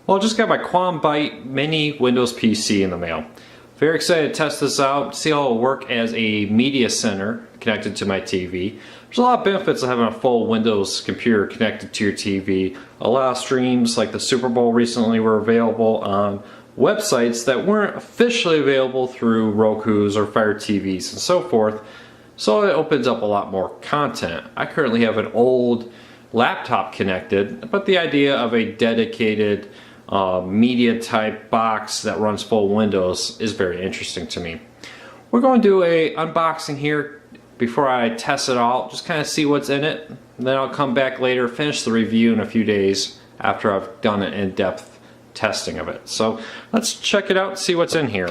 Well, I just got my QuantumByte mini Windows PC in the mail. Very excited to test this out, see how it'll work as a media center connected to my TV. There's a lot of benefits of having a full Windows computer connected to your TV. A lot of streams like the Super Bowl recently were available on websites that weren't officially available through Roku's or Fire TVs and so forth. So it opens up a lot more content. I currently have an old laptop connected, but the idea of a dedicated media type box that runs full Windows is very interesting to me. We're going to do a unboxing here before I test it all, just kind of see what's in it, and then I'll come back later, finish the review in a few days after I've done an in-depth testing of it. So let's check it out and see what's in here.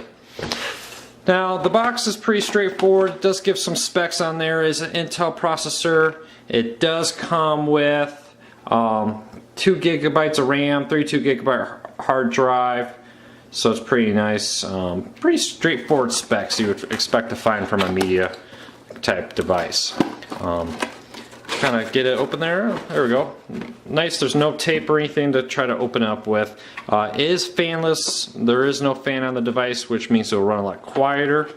Now the box is pretty straightforward. It does give some specs on there. It's an Intel processor. It does come with 2 gigabytes of RAM, 32 gigabyte hard drive, so it's pretty nice. Pretty straightforward specs you would expect to find from a media type device. Kind of get it open there. There we go. Nice. There's no tape or anything to try to open up with. It is fanless. There is no fan on the device, which means it'll run a lot quieter.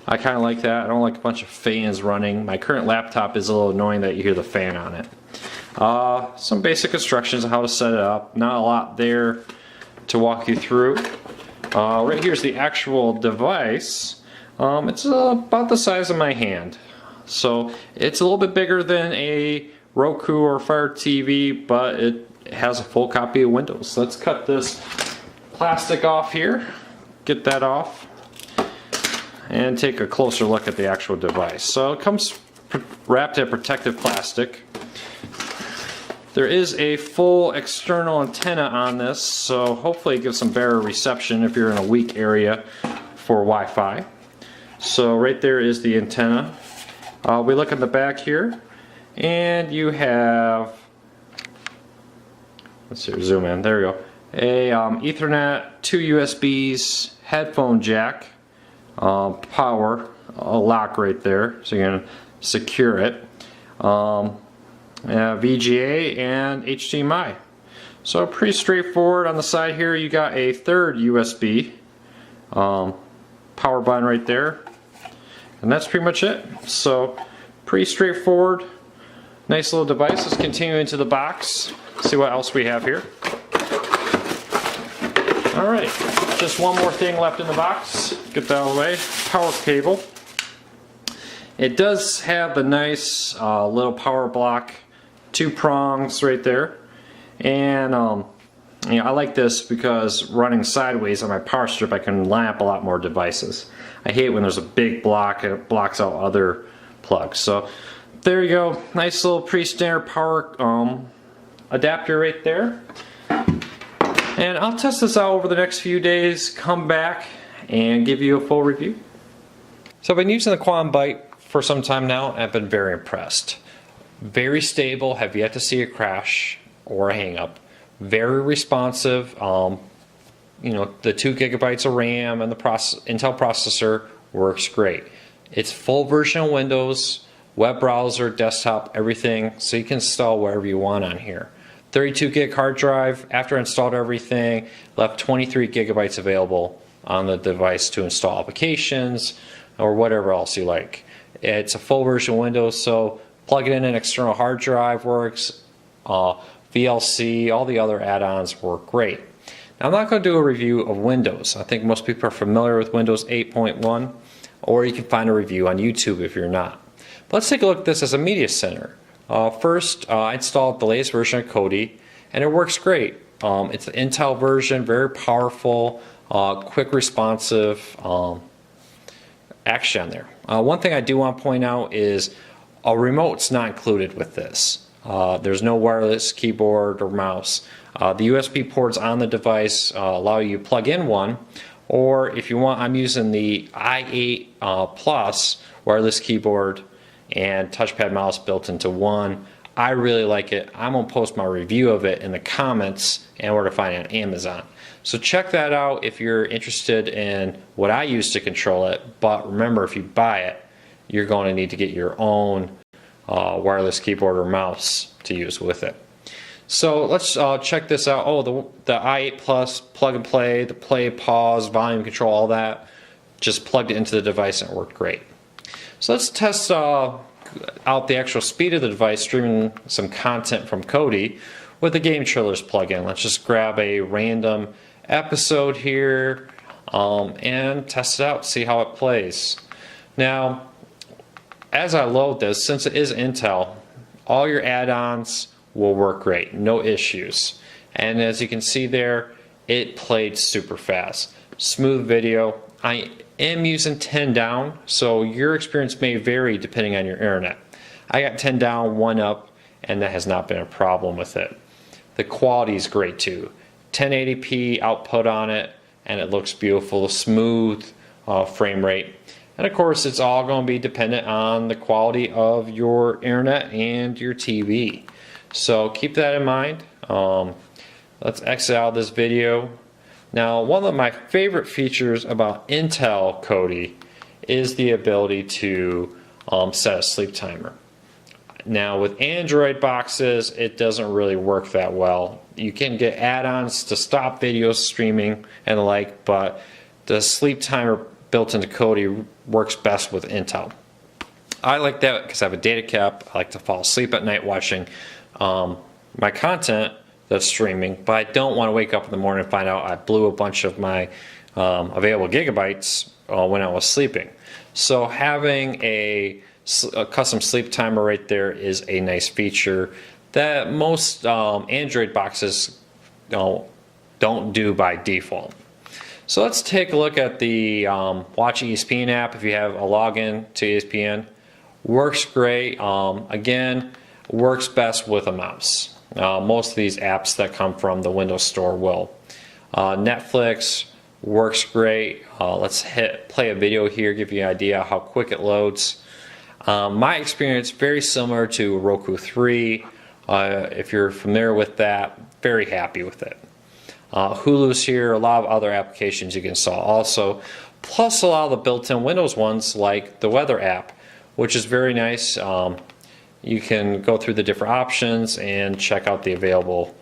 I kind of like that. I don't like a bunch of fans running. My current laptop is a little annoying that you hear the fan on it. Some basic instructions on how to set it up. Not a lot there to walk you through. Right here's the actual device. It's about the size of my hand. So it's a little bit bigger than a Roku or Fire TV, but it has a full copy of Windows. Let's cut this plastic off here, get that off, and take a closer look at the actual device. So it comes wrapped in protective plastic. There is a full external antenna on this, so hopefully it gives some better reception if you're in a weak area for Wi-Fi. So right there is the antenna. We look at the back here, and you have, let's see, zoom in, there we go, a Ethernet, 2 USBs, headphone jack, power, a lock right there, so you're going to secure it, VGA and HDMI. So pretty straightforward. On the side here you got a third USB power button right there, and that's pretty much it. So pretty straightforward, nice little device. Let's continue into the box, see what else we have here. Alright, just one more thing left in the box, get that out of the way. Power cable. It does have the nice little power block, 2 prongs right there, and you know, I like this because running sideways on my power strip I can line up a lot more devices. I hate when there's a big block and it blocks out other plugs. So there you go, nice little pre-standard power adapter right there. And I'll test this out over the next few days, come back and give you a full review. So I've been using the QuantumByte for some time now, and I've been very impressed. Very stable, have yet to see a crash or a hang up. Very responsive. You know, the 2 gigabytes of RAM and the Intel processor works great. It's full version of Windows, web browser, desktop, everything, so you can install wherever you want on here. 32 gig hard drive. After I installed everything, left 23 gigabytes available on the device to install applications or whatever else you like. It's a full version of Windows, so plug it in an external hard drive works, VLC, all the other add-ons work great. Now I'm not going to do a review of Windows. I think most people are familiar with Windows 8.1, or you can find a review on YouTube if you're not. But let's take a look at this as a media center. First, I installed the latest version of Kodi, and it works great. It's the Intel version, very powerful, quick responsive, action there. One thing I do want to point out is a remote's not included with this. There's no wireless keyboard or mouse. The USB ports on the device allow you to plug in one, or if you want, I'm using the i8 Plus wireless keyboard and touchpad mouse built into one. I really like it. I'm going to post my review of it in the comments and where to find it on Amazon. So check that out if you're interested in what I use to control it, but remember, if you buy it, you're going to need to get your own wireless keyboard or mouse to use with it. So let's check this out. Oh, the i8 Plus plug and play, the play, pause, volume control, all that. Just plugged it into the device and it worked great. So let's test out the actual speed of the device streaming some content from Kodi with the Game Trailers plugin. Let's just grab a random episode here and test it out, see how it plays. Now, as I load this, since it is Intel, all your add-ons will work great, no issues. And as you can see there, it played super fast. Smooth video. I am using 10 down, so your experience may vary depending on your internet. I got 10 down, 1 up, and that has not been a problem with it. The quality is great too. 1080p output on it, and it looks beautiful, smooth frame rate. And of course, it's all going to be dependent on the quality of your internet and your TV. So keep that in mind. Let's exit out of this video. Now, one of my favorite features about Intel Kodi is the ability to set a sleep timer. Now, with Android boxes, it doesn't really work that well. You can get add-ons to stop video streaming and the like, but the sleep timer built into Kodi works best with Intel. I like that because I have a data cap. I like to fall asleep at night watching my content that's streaming, but I don't want to wake up in the morning and find out I blew a bunch of my available gigabytes when I was sleeping. So having a custom sleep timer right there is a nice feature that most Android boxes don't do by default. So let's take a look at the Watch ESPN app. If you have a login to ESPN, works great. Again, works best with a mouse. Most of these apps that come from the Windows Store will. Netflix works great. Let's play a video here, give you an idea how quick it loads. My experience, very similar to Roku 3. If you're familiar with that, very happy with it. Hulu's here, a lot of other applications you can install also, plus a lot of the built-in Windows ones like the weather app, which is very nice. You can go through the different options and check out the available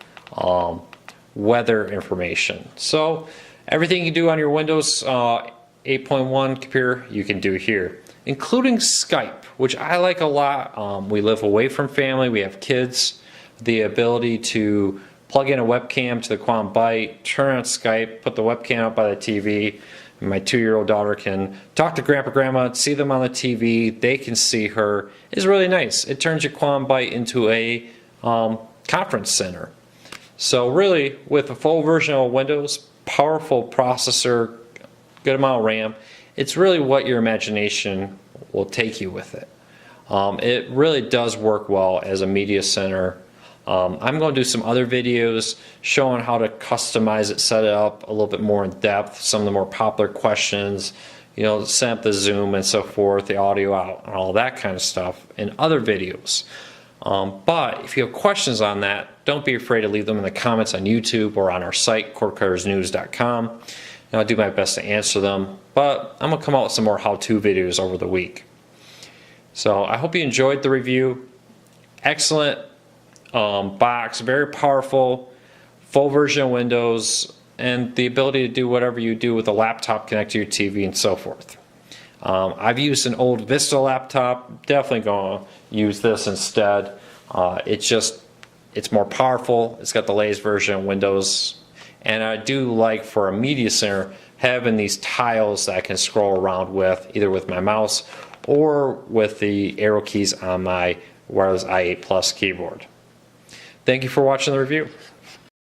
weather information. So everything you do on your Windows 8.1 computer, you can do here, including Skype, which I like a lot. We live away from family, we have kids. The ability to plug in a webcam to the Quantum Byte, turn on Skype, put the webcam up by the TV, and my 2-year-old daughter can talk to Grandpa, Grandma, see them on the TV, they can see her. It's really nice. It turns your Quantum Byte into a conference center. So really, with a full version of Windows, powerful processor, good amount of RAM, it's really what your imagination will take you with it. It really does work well as a media center. I'm going to do some other videos showing how to customize it, set it up a little bit more in depth, some of the more popular questions, set up the zoom and so forth, the audio out, and all that kind of stuff in other videos. But if you have questions on that, don't be afraid to leave them in the comments on YouTube or on our site, cordcuttersnews.com. And I'll do my best to answer them. But I'm going to come out with some more how-to videos over the week. So I hope you enjoyed the review. Excellent box, very powerful, full version of Windows, and the ability to do whatever you do with a laptop, connect to your TV, and so forth. I've used an old Vista laptop, definitely going to use this instead. It's more powerful, it's got the latest version of Windows, and I do like, for a media center, having these tiles that I can scroll around with, either with my mouse or with the arrow keys on my wireless i8 Plus keyboard. Thank you for watching the review.